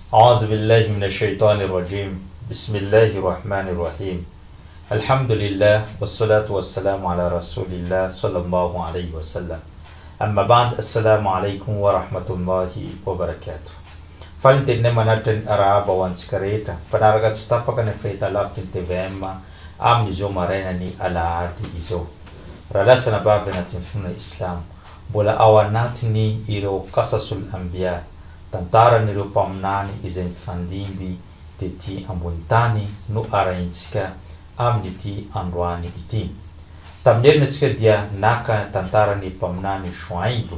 أعوذ بالله من الشيطان الرجيم بسم الله الرحمن الرحيم الحمد لله والصلاة والسلام على رسول الله صلى الله عليه وسلم أما بعد السلام عليكم ورحمة الله وبركاته فالنتين مناتن أرابا وانسكريتا فنارغا ستابا نفيتا لابتن TVM أمني زو مريناني على عادي إزو رلاسنا بابنا تنفون الإسلام بولا أواناتني إلو قصص الأنبياء tantaran'ireo mpaminany izay mifandimby tety ambony tany no arahintsika amin'ity androany ity. Tamin'ny herinantsika dia naka tantaran'ny mpaminany Shuaib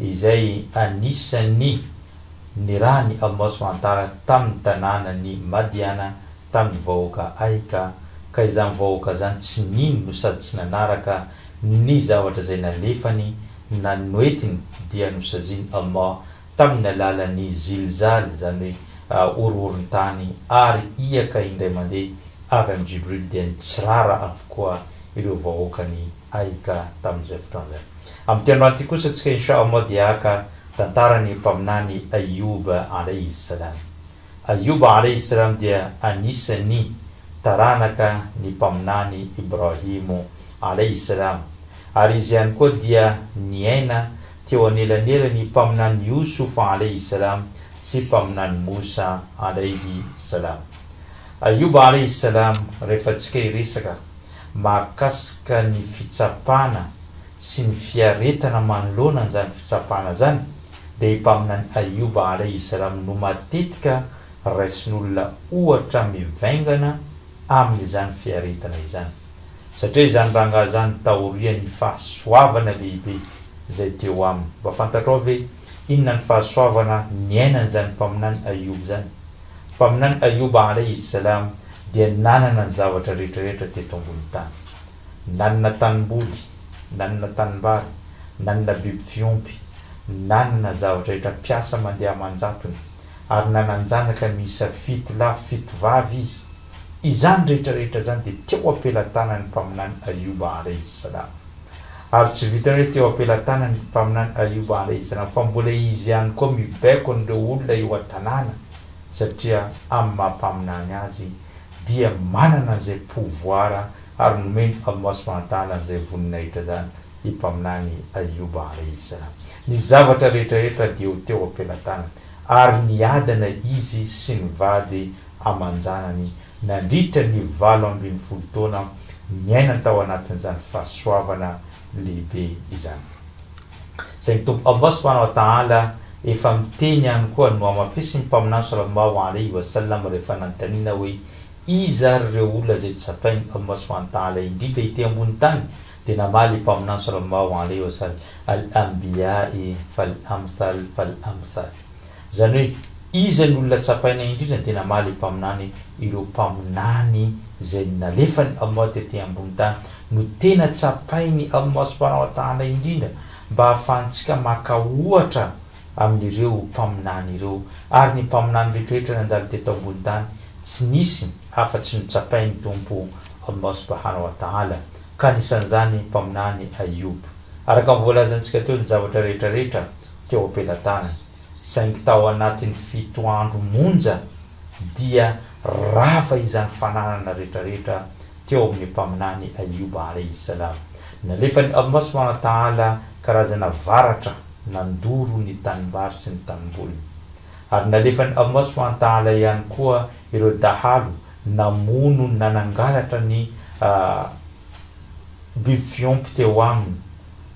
izay anisan'ny nirany Allah subhanahu tamin'ny tanànany Madiana tamin'ny vahoaka Aika ka izany vahoaka zany tsy nino no sady tsy nanaraka ny zavatra izay nalefany na noetiny dia nosaziny Allah tamin'ny alalan'ny zilzal zany orohoron-tany ary iaka indray mandeha avy amin'ny Jibril dia nitsirara avokoa ireo vahoakany Aika tamin'izay fotoana zay. Amin'ny androany ity kosa antsika inshallah dia aka tantarany mpaminany Ayuba alayhi salam. Ayuba alayhi salam dia anisan'ny taranaka ny mpaminany Ibrahimu alayhi salam ary izy ihany koa dia niaina teo anelanelany mpaminany Yusuf alayhi salam sy mpaminany Musa alayhi salam. Ayuba alayhi salam rehefa tsika iresaka mahakasika ny fitsapana sy ny fiaretana manoloana an'izany fitsapana zany dia mpaminany Ayuba alayhi salam no matetika raisin'olona ohatra mivaingana amin'izany fiaretana izany satria izany rangahy zany taorian'ny fahasoavana lehibe zay teo aminy. Mba fantatrao ve inona ny fahasoavana niainany zany mpaminany Ayuba zany? Mpaminany Ayuba alayhi salam dia nanana ny zavatra rehetrarehetra teto ambony tany. Nanana tanimboly, nanana tanimbary, nanana biby fiompy, nanana zavatra rehetra piasa mandeha manjatony ary nananjanaka miisa 7 lahy 7 vavy izy. Izany rehetrarehetra zany dia teo ampelantanany mpaminany Ayuba alayhi salam. Ary tsy vitany hoe teo ampelantanany mpaminany Ayuba alayhi salam fa mbola izy ihany koa mibaiko an'ireo olona eo an-tanàna satria amin'ny mahampaminany azy dia manana an'izay pouvoir ary nomeny Allah subhanahu wa ta'ala an'izay voninahitra zany i mpaminany Ayuba alayhi salam. Ny zavatra rehetrarehetra dia teo ampelantanany ary niadana izy sy ny vady amanjanany nandritra ny 70 taona niaina tao anatin'izany fahasoavana lehibe izany. Saingy tompo Allah subhanahu wa ta'ala efa miteny ihany koa no amafisy ny mpaminany sallallahu alayhi wa sallam rehefa nantaniana hoe iza ary ireo olona izay tsapainy Allah subhanahu wa ta'ala indrindra ity ambony tany dia namaly mpaminany sallallahu alayhi wa sallam al-anbiya'i fal-amthal fal-amthal. Zany hoe iza ny olona tsapaina indrindra dia namaly mpaminany ireo mpaminany izay nalefany Allah tety ambony tany no tena tsapainy Allah subhanahu wa ta'ala indrindra mba hahafahantsika maka ohatra amin'ireo mpaminany ireo ary ny mpaminany rehetrarehetra nandalo teto ambony tany tsy nisy afa-tsy notsapainy tompo Allah subhanahu wa ta'ala ka nisan'izany mpaminany Ayuba. Araka ny voalazantsika teo ny zavatra rehetrarehetra teo ampelantanany saingy tao anatin'ny 7 andro monja dia rafa izany fananana rehetrarehetra teo amin'ny mpaminany Ayuba alayhi salam. Nalefany Allah subhanahu wa ta'ala karazana varatra nandoro ny tanimbary sy ny tanimboly ary nalefany Allah subhanahu wa ta'ala ihany koa ireo dahalo namono nanangalatra ny biby fiompy teo aminy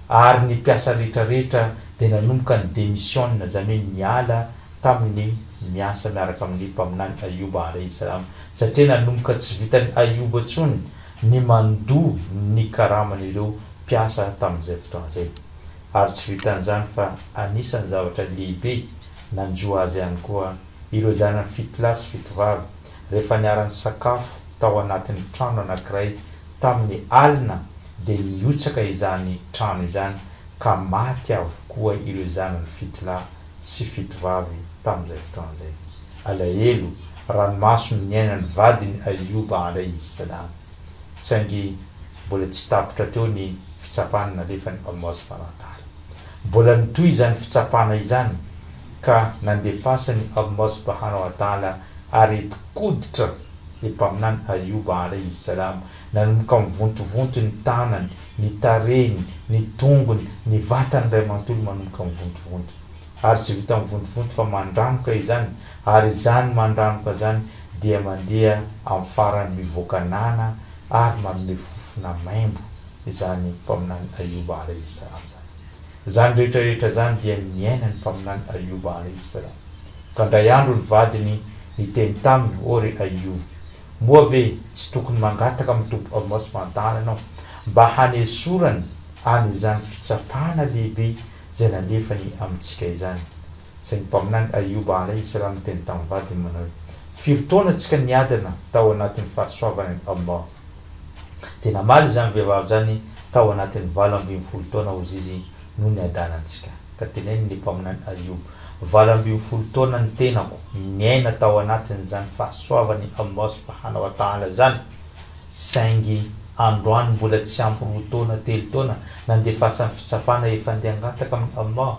ary ny piasa rehetrarehetra dia nanomboka ny démission zany hoe niala tamin'ny miasa miaraka amin'ny mpaminany Ayuba alayhi salam satria nanomboka tsy vitany Ayuba tsony ny mandoa ny karaman'ireo piasa tamin'izay fotoana zay ary tsy vitan'izany fa anisan'ny zavatra lehibe nanjoa azy ihany koa ireo zanany 7 lahy sy 7 vavy rehefa niarany sakafo tao anatin'ny trano anankiray tamin'ny alina dia niotsaka izany trano izany ka maty avokoa ireo zanany 7 lahy sy 7 vavy tamin'izay fotoana zay. Alahelo ranomaso niainany vadiny Ayuba alayhi salam saingy mbola tsy tapitra teo ny fitsapana nalefany Allah subhanahu wa ta'ala. Mbola nitoy izany fitsapana izany ka nandefasany Allah subhanahu wa ta'ala ary koditra epaminany Ayuba alayhi salam nanomboka mivontovonto ny tanany, ny tarehiny, ny tongony, ny vatany ray manontolo manomboka mivontovonto ary tsy vita mivontovonto fa mandranoka izany ary izany mandranoka zany dia mandeha amin'ny farany mivoakanana ary manome fofona maimbo izany mpaminany Ayuba alayhi salam zany rehetrarehetra zany dia niainany mpaminany Ayuba alayhi salam ka ndray andro ny vadiny niteny taminy ory Ayuba moa ve tsy tokony mangataka amin'ny tompo Allah subhanahu wa ta'ala anao mba hanesorany an'izany fitsapana lehibe zay nalefany amintsika izany saingy mpaminany Ayuba alayhi salam teny tamin'ny vadiny manao firy tsika niadana tao anatin'ny fahasoavany Allah tena maly zany vehivavy zany tao anatin'ny 20 taona ozy izy no niadanantsika ka teneny ny mpaminany Ayuba 20 taona ny tenako niaina tao anatin' zany fahasoavany Allah subhanahu wa ta'ala zany saingy androany mbola tsy ampy 2 taona 3 taona nandefasany fitsapana efa ndeha angataka amin'ny Allah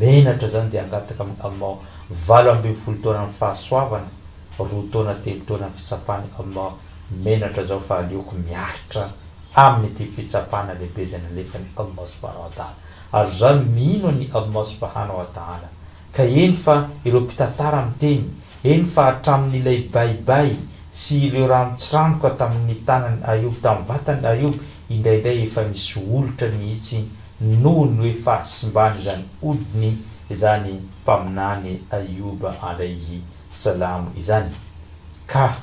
menatra zany dia angataka amin'ny Allah 20 taona ny fahasoavana 2 taona 3 taona ny fitsapany Allah menatra zao fa aleoko miahitra amin'ny fitsapana lehibe zay nalefany Allah subhanahu wa ta'ala ary zany mino ny Allah subhanahu wa ta'ala ka eny fa ireo mpitantara miteny eny fa hatramin'ilay baibay sy ireo ranotsiranoka tamin'ny tanany Ayuba tamin'ny vatany Ayuba indraindray efa misy olotra mihitsy noho ny hoe fahasimbany zany odiny izany mpaminany Ayuba alayhi salam izany ka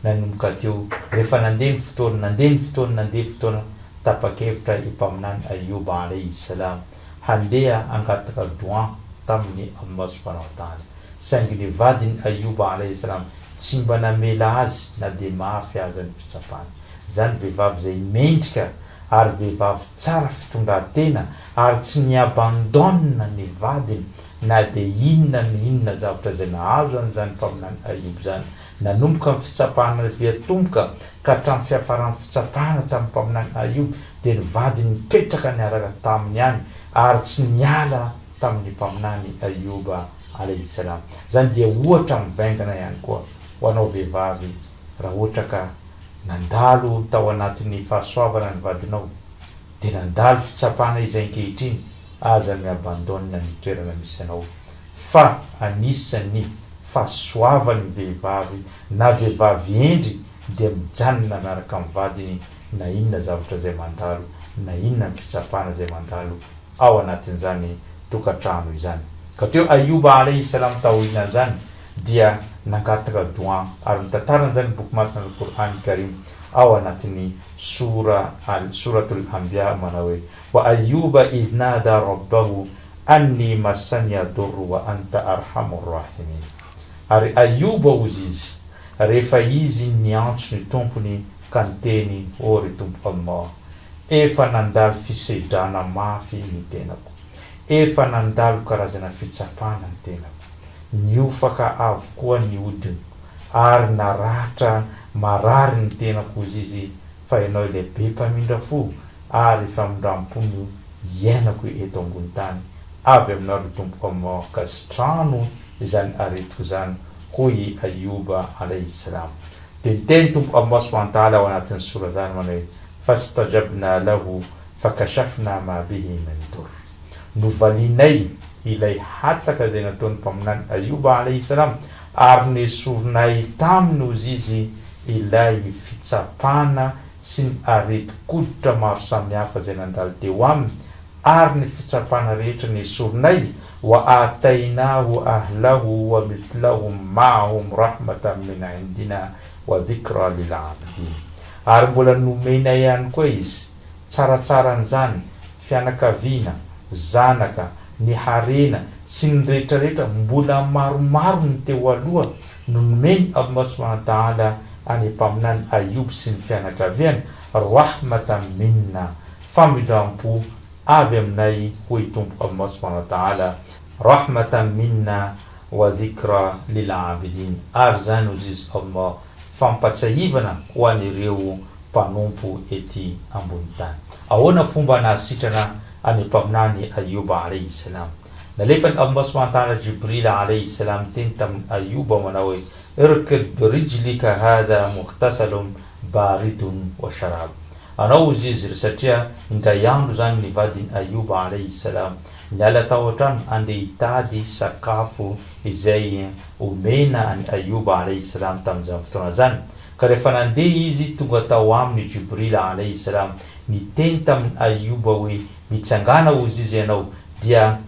nanomboka teo rehefa nandeha ny fotoana tapakevitra ipaminany Ayuba alayhi salam handeha angataka doa tamin'ny Allah subhanahu wa ta'ala saingy ny vadiny Ayuba alayhi salam tsy mba namela azy na de mafy azy ny fitsapana zany vehivavy zay mendrika ary vehivavy tsara fitondratena ary tsy niabandonna ny vadiny na de inona zavatra zay nahazo an'izany mpaminany Ayuba zany nanomboka ny fitsapana viatomboka ka hatramin'ny fiafaran'ny fitsapana tamin'ny mpaminany Ayuba dia ny vadiny mipetraka niaraka taminy any ary tsy niala tamin'ny mpaminany Ayuba alayhi salam zany dia ohatra mivaingana ihany koa ho anao vehivavy raha ohatra ka nandalo tao anatin'ny fahasoavana ny vadinao dia nandalo fitsapana izay ankehitriny aza miabandonna ny toerana misy anao fa anisany fahasoavan'ny vehivavy na vehivavy endry dia mijanona miaraka amin'ny vadiny na inona zavatra zay mandalo na inona ny fitsapana zay mandalo ao anatin'izany tokantrano izany ka teo Ayuba alayhi salam taoriana zany dia nangataka doa ary nitantarana zany boky masina ny Qur'an Karim ao anatin'ny suratul Anbiya manao hoe wa Ayuba idh nada rabbahu anni massani yadurru wa anta arhamur rahimin ary Ayuba ozy izy rehefa izy niantso ny tompony ka niteny ory tompo Allah efa nandalo fisedrana mafy ny tenako efa nandalo karazana fitsapana ny tenako niofaka avokoa ny odiny ary naratra marary ny tenako ozy izy fa ianao ilay be mpamindra fo ary famindram-pony iainako eto ambony tany avy aminao ry tompo Allah ka sitrano izany aretiko zany hoy Ayuba alayhi salam dia niteny tompo Allah subhanahu wa ta'ala ao anatin'ny sura zany manao fastajabna lahu fakashafna ma bihi min dur novalinay ilay hataka zay nataony mpaminany Ayuba alayhi salam ary nesoronay taminy ozy izy ilay fitsapana sy ny areti-koditra maro samihafa zay nandalo teo aminy ary ny fitsapana rehetra nesoronay wa atainahu ahlahu wa mithlahum ma'ahum rahmatan min indina wa dhikra lil abidin ary mbola nomenay ihany koa izy tsaratsaranyzany fianakaviana zanaka ny harena sy ny rehetrarehetra mbola maromaro ny teo aloha no nomeny Allah subhanahu wa ta'ala any mpaminany Ayuba sy ny fianakaviany rahmatan minna famindram-po avy aminay hoy tompo Allah subhanahu wa ta'ala rahmatan minna wa dhikra lil abidin ary zany ozy izy Allah fampatsahivana ho an'ireo mpanompo ety ambony tany ahoana fomba nahasitrana any mpaminany Ayuba alayhi salam nalefany Allah subhanahu wa ta'ala Jibril alayhi salam teny tamin'ny Ayuba manao hoe irkid birijlika hadha mukhtasalun baridun wa sharab. Anao izy izy satria indray andro zany ny vadiny Ayuba alayhi salam niala tao an-trano andeha hitady sakafo izay omena any Ayuba alayhi salam tamin'izany fotoana zany. Ka rehefa nandeha izy tonga tao aminy Jibril alayhi salam niteny tamin'ny Ayuba hoe mitsangana ozy izy ianao dia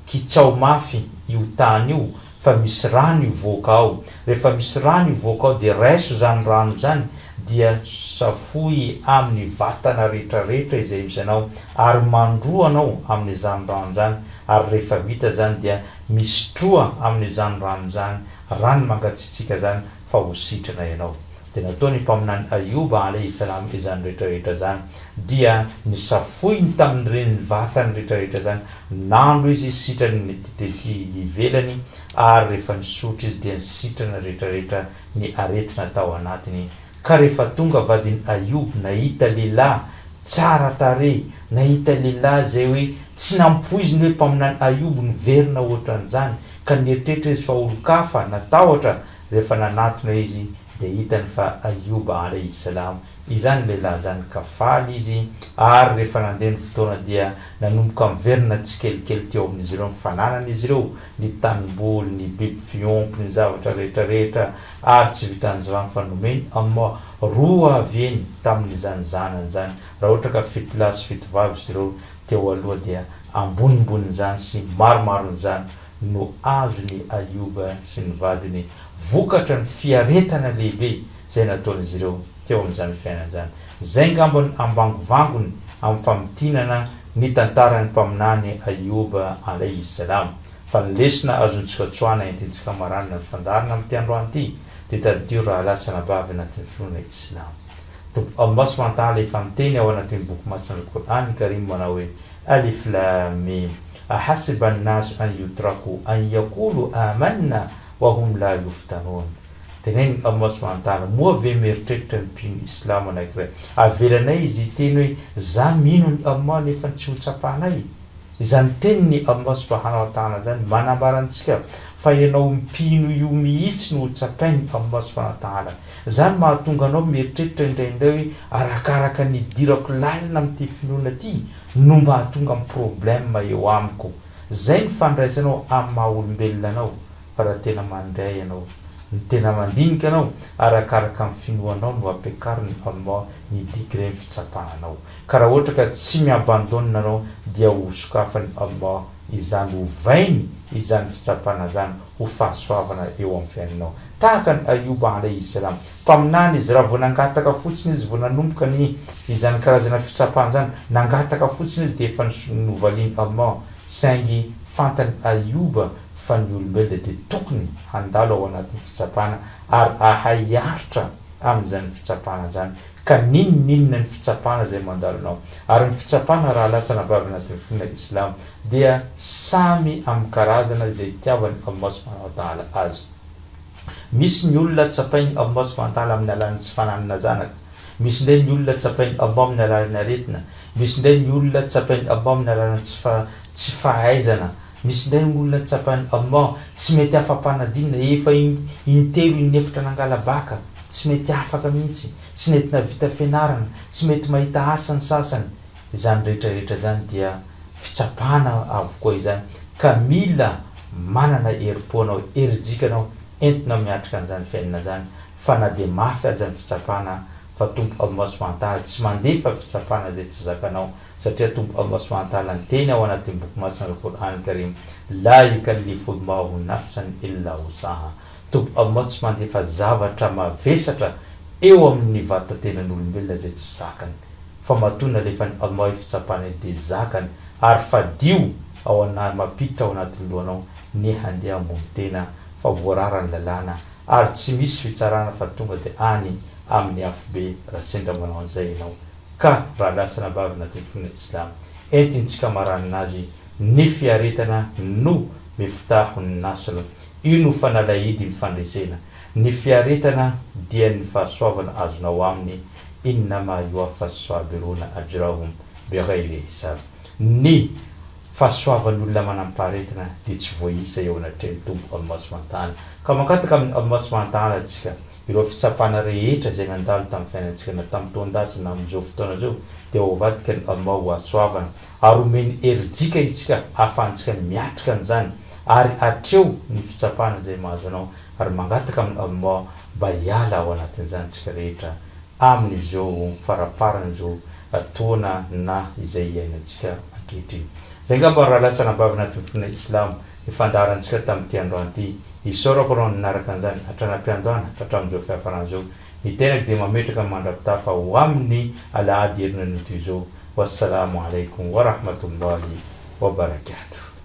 kitsao mafy io tany io fa misy rano ivoaka ao. Rehefa misy rano ivoaka ao dia raiso zany rano zany dia safoy amin'ny vatana rehetrarehetra izay misy anao ary mandroa anao amin'izany rano zany ary rehefa vita zany dia misotroa amin'izany rano zany rano mangatsiatsika zany fa ho sitrana ianao. Dia nataony mpaminany Ayuba alayhi salam izany rehetrarehetra zany dia nisafoiny tamin'ireny vatany rehetrarehetra zany nandro izy sitrany ny tety ivelany ary rehefa nisotro izy dia nisitrana rehetrarehetra ny aretina tao anatiny. Ka rehefa tonga vadiny Ayuba nahita lehilahy tsara tarehy, nahita lehilahy zay hoe tsy nampoiziny hoe mpaminany Ayuba niverina ohatran'izany ka nieritreritra izy fa olo-kafa natahotra. Rehefa nanatona izy dia hitany fa Ayuba alayhi salam izany lehilahy zany ka faly izy ary rehefa nandeha ny fotoana dia nanomboka miverina tsikelikely teo amin'izy ireo mifananan'izy ireo ny tanimboly, ny biby fiompy, ny zavatra rehetrarehetra ary tsy vitan'izany fa nomeny amma roa avy eny tamin'izany zanany zany. Raha ohatra ka fito lahy sy fito vavy izy ireo teo aloha dia ambonimbon'izany sy maromaron'izany no azony Ayuba sy ny vadiny vokatra ny fiaretana lehibe zay nataon'izy ireo teo amin'izany fiainana zany. Zay ngambony ambangovangony amin'ny famitinana ny tantarany mpaminany Ayuba alayhi salam. Fa ny lesona azontsika tsoana entintsika maranina ny fandarina amin'ity androany ity dia tadio raha lasa nabavy anatin'ny finoana Islam. Allah subhanahu wa ta'ala efa miteny ao anatin'ny boky masina al-Qur'an Karim manao hoe Alif Lam Mim ahasiba an-nasu an yutraku an yaqulu amanna wa hum la yuftanun. Teneny Allah subhanahu wa ta'ala moa ve mieritreritra ny mpino Islam anankiray avelanay izy teny hoe za mino ny Allah nefa tsy ho tsapanay. Izany teniny Allah subhanahu wa ta'ala zany manambarantsika fa ianao mpino io mihitsy no tsapainy Allah subhanahu wa ta'ala. Zany mahatonga anao mieritreritra indraindray hoe arakaraka ny dirako lalina amin'ity finoana ity no mahatonga amin'ny problème eo amiko. Zay ny fandraisanao amin'ny maha-olombelona anao fa raha tena mandray ianao ny tena mandinika anao arakaraka amin'ny finoanao no ampiakariny Allah ny degré ny fitsapananao. Ka raha ohatra ka tsy miabandona anao dia ho sokafany Allah izany ho vainy izany fitsapana zany ho fahasoavana eo amin'ny fiainanao. Tahaka ny Ayuba alayhi salam mpaminany izy raha vao nangataka fotsiny izy vao nanomboka ny izany karazana fitsapana zany nangataka fotsiny izy dia efa novaliany Allah saingy fantany Ayuba fa ny olombelona dia tokony handalo ao anatin'ny fitsapana ary ahay aritra amin'izany fitsapana zany. Ka ninona ny fitsapana zay mandalo anao ary ny fitsapana raha lasa nabavy anatin'ny finoana Islam dia samy amin'ny karazana izay tiavany Allah subhanahu wa ta'ala azy. Misy ny olona tsapainy Allah subhanahu wa ta'ala amin'ny alalan'ny tsy fananana zanaka, misy ndray ny olona tsapainy Allah amin'ny alalan'ny aretina, misy ndray ny olona tsapainy Allah amin'ny alalan'ny tsy fahaizana, misy ndray ny olona tsapainy Allah tsy mety afa-panadinana efa intelo inefitra nangala baka tsy mety afaka mihitsy, tsy mety navita fianarana, tsy mety mahita asa ny sasany. Izany rehetrarehetra zany dia fitsapana avokoa izany ka mila manana herim-po anao, herijika anao entina miatrika an'izany fiainana zany fa na dia mafy aza ny fitsapana fa tombo Allah subhanahu wa ta'ala tsy mandefa fitsapana zay tsy zakanao satria tombo Allah subhanahu wa ta'ala teny ao anatin'ny boky masina al-Qur'an Karim la yukallifu Allahu nafsan illa wusaha. Tombo Allah tsy mandefa zavatra mavesatra eo amin'ny vatantenan'olombelona zay tsy zakany fa matona lefany Allah fitsapana dia zakany ary fadio ao anaty mapitra ao anatin'ny lohanao ny handeha ambony tena fa voararany lalàna ary tsy misy fitsarana fa tonga dia any amin'ny afobe raha sendra manao an'izay ianao. Ka raha lasa nabavy anatin'ny finoana Islam entintsika maranina azy ny fiaretana no miftahun nasr, io no fanalahidy ny fandresena. Ny fiaretana dia ny fahasoavana azonao aminy innama yuwaffa as-sabiruna ajrahum bighayri hisab. Ny fahasoavan'olona manam-paharetina dia tsy voaisa eo anatreny tompo Allah subhanahu wa ta'ala. Ka mankataka amin'ny Allah subhanahu wa ta'ala antsika ireo fitsapana rehetra izay nandalo tamin'ny fiainantsika na tamin'ny taon-dasy na amin'izao fotoana izao dia ho vadika ny Allah ho asoavana ary omeny erijika itsika ahafahantsika miatrika an'izany ary hatreo ny fitsapana izay mahazo anao ary mangataka amin'ny Allah mba hiala ao anatin'izany tsika rehetra amin'izao faraparana izao taona na izay iainantsika ankehitriny. Zay ngamba raha lasa nambavy anatin'ny finoana Islamo ny fandaharantsika tamin'ity androany ity isaorako anao nanaraka an'izany hatranam-piandohana ka hatramin'izao fihafarana izao ny tenako dia mametraka mandrapitafa ho amin'ny alahady herinan'ito izao. Wassalamu alaikum wa rahmatullahi wa barakatuh.